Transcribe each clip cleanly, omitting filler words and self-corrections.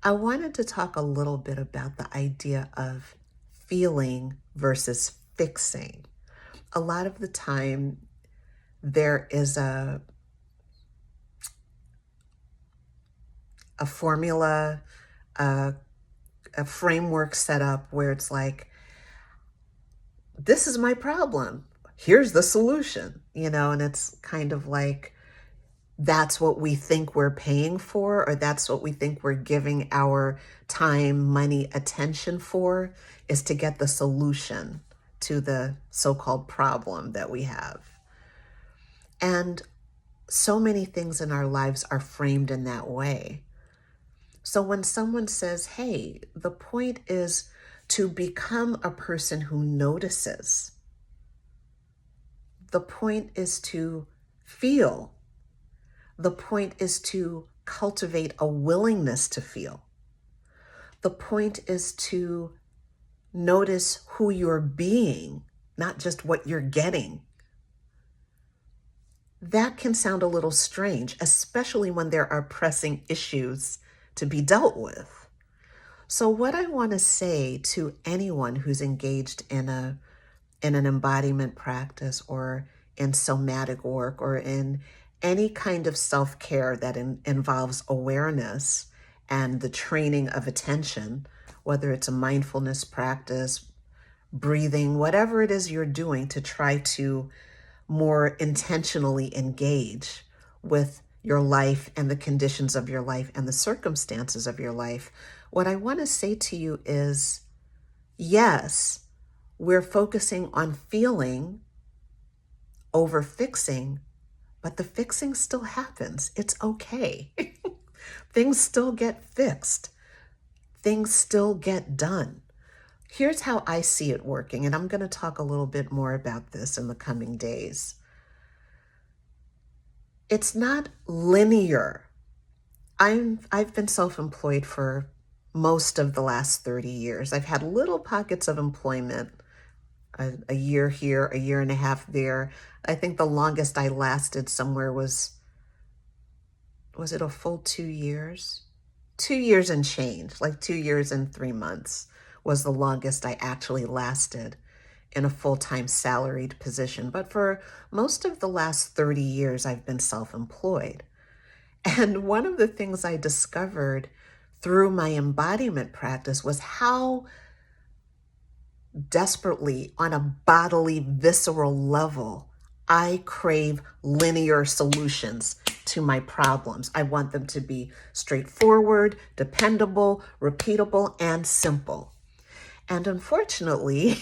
I wanted to talk a little bit about the idea of feeling versus fixing. A lot of the time, there is a formula, a, a framework set up where it's like, this is my problem. Here's the solution, and it's kind of like, that's what we think we're paying for, or that's what we think we're giving our time, money, attention for, is to get the solution to the so-called problem that we have. And so many things in our lives are framed in that way. So when someone says, hey, the point is to become a person who notices, the point is to feel, the point is to cultivate a willingness to feel. The point is to notice who you're being, not just what you're getting. That can sound a little strange, especially when there are pressing issues to be dealt with. So what I want to say to anyone who's engaged in an embodiment practice, or in somatic work, or in any kind of self-care that involves awareness and the training of attention, whether it's a mindfulness practice, breathing, whatever it is you're doing to try to more intentionally engage with your life and the conditions of your life and the circumstances of your life, what I want to say to you is, yes, we're focusing on feeling over fixing, but the fixing still happens. It's okay. Things still get fixed. Things still get done. Here's how I see it working, and I'm going to talk a little bit more about this in the coming days. It's not linear. I've been self-employed for most of the last 30 years. I've had little pockets of employment, a year here, a year and a half there. I think the longest I lasted somewhere was it a full 2 years? 2 years and change, like 2 years and 3 months was the longest I actually lasted in a full-time salaried position. But for most of the last 30 years, I've been self-employed. And one of the things I discovered through my embodiment practice was how desperately, on a bodily, visceral level, I crave linear solutions to my problems. I want them to be straightforward, dependable, repeatable, and simple. And unfortunately,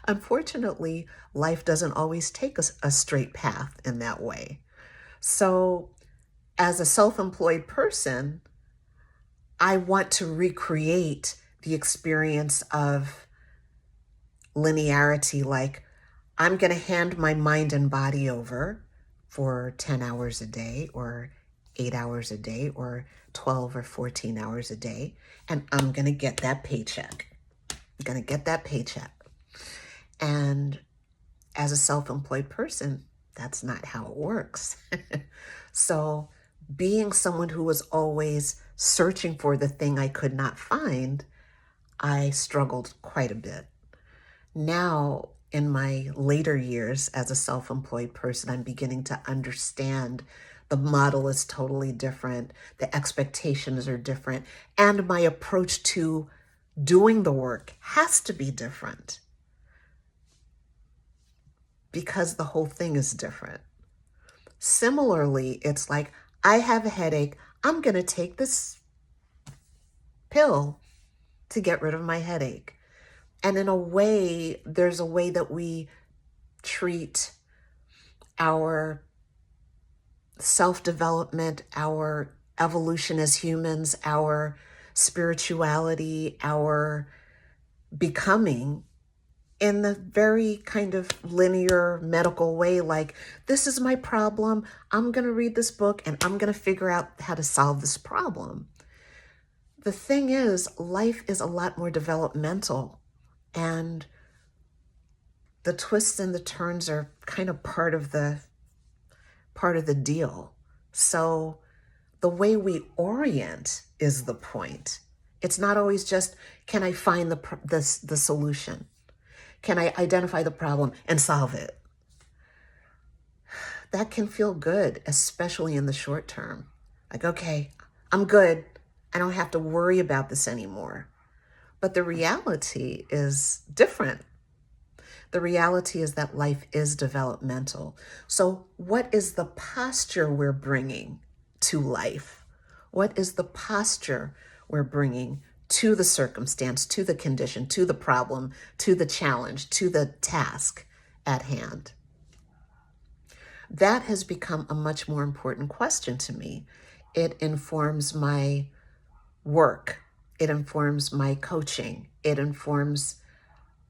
unfortunately, life doesn't always take us a straight path in that way. So as a self-employed person, I want to recreate the experience of linearity, like I'm going to hand my mind and body over for 10 hours a day, or 8 hours a day, or 12 or 14 hours a day, and I'm going to get that paycheck. I'm going to get that paycheck. And as a self-employed person, that's not how it works. So being someone who was always searching for the thing I could not find, I struggled quite a bit. Now, in my later years as a self-employed person, I'm beginning to understand the model is totally different. The expectations are different. And my approach to doing the work has to be different because the whole thing is different. Similarly, it's like, I have a headache. I'm going to take this pill to get rid of my headache. And in a way, there's a way that we treat our self-development, our evolution as humans, our spirituality, our becoming, in the very kind of linear medical way, like, this is my problem. I'm going to read this book and I'm going to figure out how to solve this problem. The thing is, life is a lot more developmental, and the twists and the turns are kind of part of the deal. So The way we orient is the point. It's not always just, can I find the solution? Can I identify the problem and solve it? That can feel good, especially in the short term. Like, okay, I'm good. I don't have to worry about this anymore. But the reality is different. The reality is that life is developmental. So, what is the posture we're bringing to life? What is the posture we're bringing to the circumstance, to the condition, to the problem, to the challenge, to the task at hand? That has become a much more important question to me. It informs my work. It informs my coaching. It informs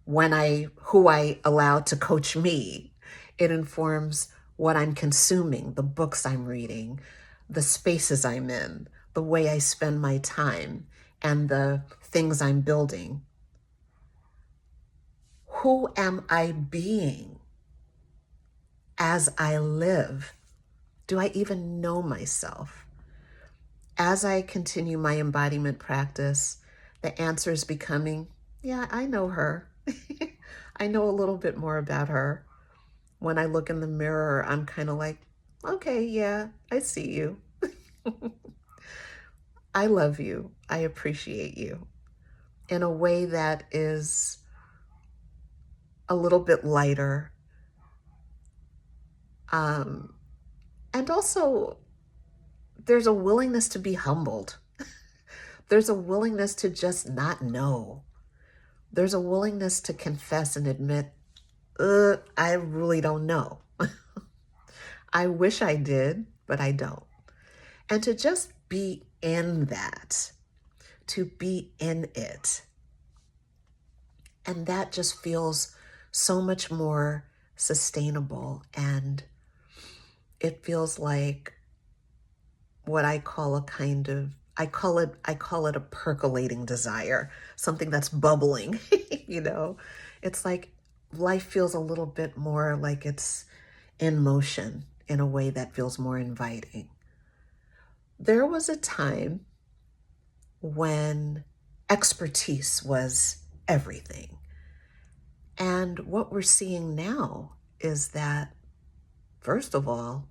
who I allow to coach me. It informs what I'm consuming, the books I'm reading, the spaces I'm in, the way I spend my time, and the things I'm building. Who am I being as I live? Do I even know myself? As I continue my embodiment practice, the answer is becoming, yeah, I know her. I know a little bit more about her. When I look in the mirror, I'm kind of like, okay, yeah, I see you. I love you. I appreciate you in a way that is a little bit lighter. And also, there's a willingness to be humbled. There's a willingness to just not know. There's a willingness to confess and admit, I really don't know. I wish I did, but I don't. And to just be in that, to be in it. And that just feels so much more sustainable. And it feels like what I call I call it a percolating desire, something that's bubbling, you know? It's like life feels a little bit more like it's in motion in a way that feels more inviting. There was a time when expertise was everything. And what we're seeing now is that, first of all,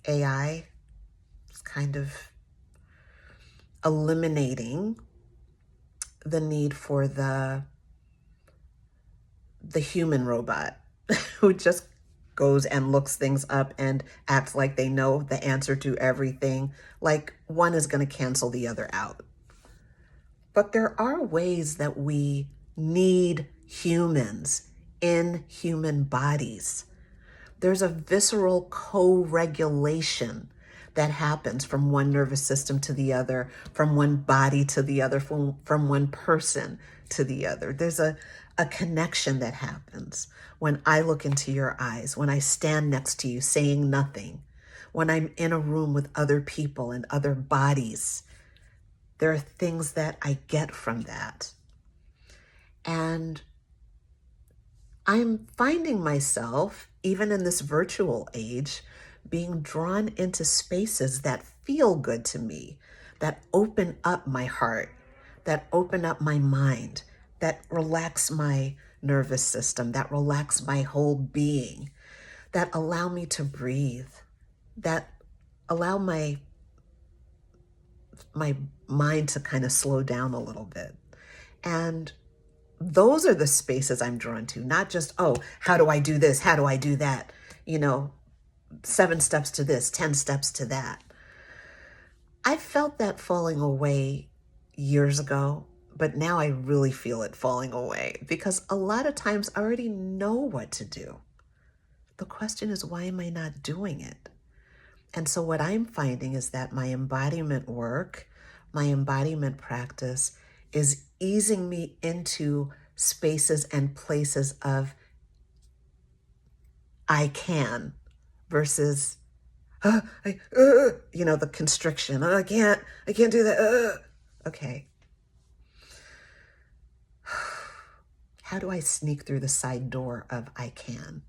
AI is kind of eliminating the need for the human robot who just goes and looks things up and acts like they know the answer to everything. Like one is going to cancel the other out. But there are ways that we need humans in human bodies. There's a visceral co-regulation that happens from one nervous system to the other, from one body to the other, from one person to the other. There's a connection that happens when I look into your eyes, when I stand next to you saying nothing, when I'm in a room with other people and other bodies. There are things that I get from that. And I'm finding myself, even in this virtual age, being drawn into spaces that feel good to me, that open up my heart, that open up my mind, that relax my nervous system, that relax my whole being, that allow me to breathe, that allow my mind to kind of slow down a little bit. And those are the spaces I'm drawn to, not just, oh, how do I do this? How do I do that? 7 steps to this, 10 steps to that. I felt that falling away years ago, but now I really feel it falling away because a lot of times I already know what to do. The question is, why am I not doing it? And so what I'm finding is that my embodiment work, my embodiment practice is easing me into spaces and places of I can versus the constriction. I can't do that. Okay. How do I sneak through the side door of I can?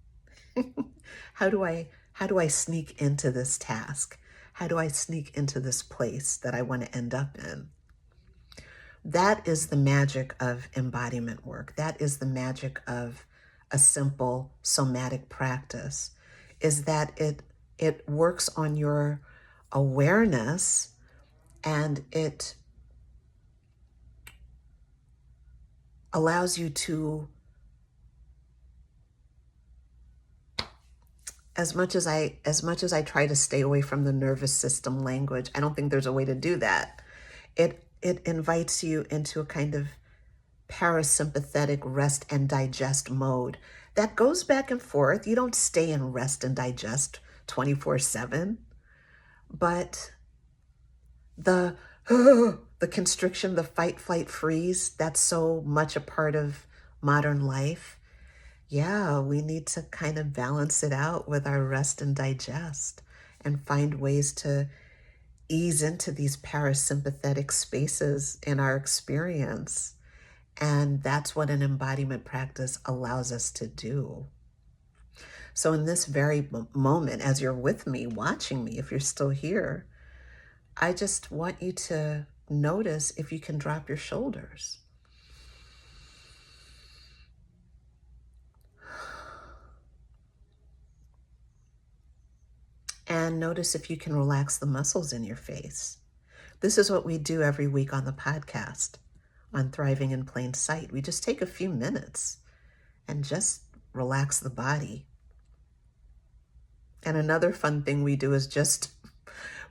How do I sneak into this task? How do I sneak into this place that I want to end up in? That is the magic of embodiment work. That is the magic of a simple somatic practice, is that it works on your awareness, and it allows you to, as much as I try to stay away from the nervous system language, I don't think there's a way to do that. It invites you into a kind of parasympathetic rest and digest mode that goes back and forth. You don't stay in rest and digest 24/7, but the the constriction, the fight, flight, freeze, that's so much a part of modern life. Yeah, we need to kind of balance it out with our rest and digest and find ways to ease into these parasympathetic spaces in our experience. And that's what an embodiment practice allows us to do. So in this very moment, as you're with me, watching me, if you're still here, I just want you to notice if you can drop your shoulders. And notice if you can relax the muscles in your face. This is what we do every week on the podcast on Thriving in Plain Sight. We just take a few minutes and just relax the body. And another fun thing we do is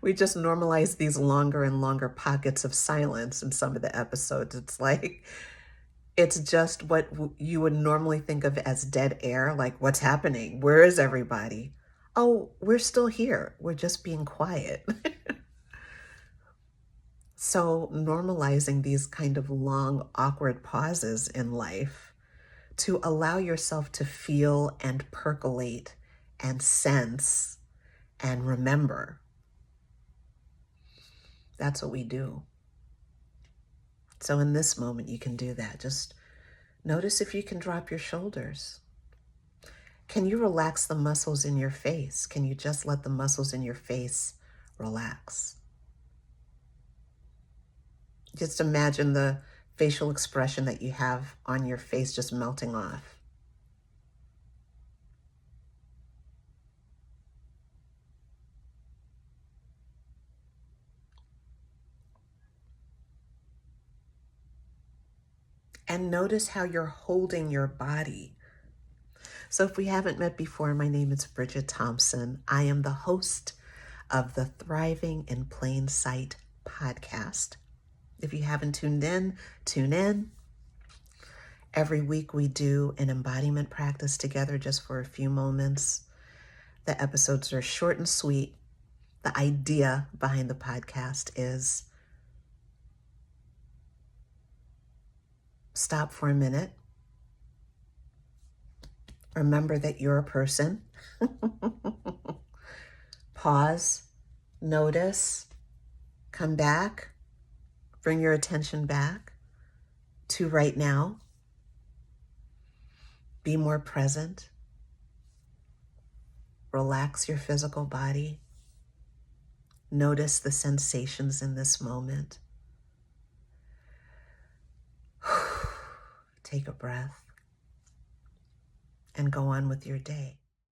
we just normalize these longer and longer pockets of silence in some of the episodes. It's just what you would normally think of as dead air. Like, what's happening? Where is everybody? Oh, we're still here. We're just being quiet. So normalizing these kind of long, awkward pauses in life to allow yourself to feel and percolate and sense and remember. That's what we do. So in this moment, you can do that. Just notice if you can drop your shoulders. Can you relax the muscles in your face? Can you just let the muscles in your face relax? Just imagine the facial expression that you have on your face just melting off. And notice how you're holding your body. So if we haven't met before, my name is Bridget Thompson. I am the host of the Thriving in Plain Sight podcast. If you haven't tuned in, tune in. Every week we do an embodiment practice together just for a few moments. The episodes are short and sweet. The idea behind the podcast is stop for a minute. Remember that you're a person. Pause, notice, come back, bring your attention back to right now. Be more present. Relax your physical body. Notice the sensations in this moment. Take a breath and go on with your day.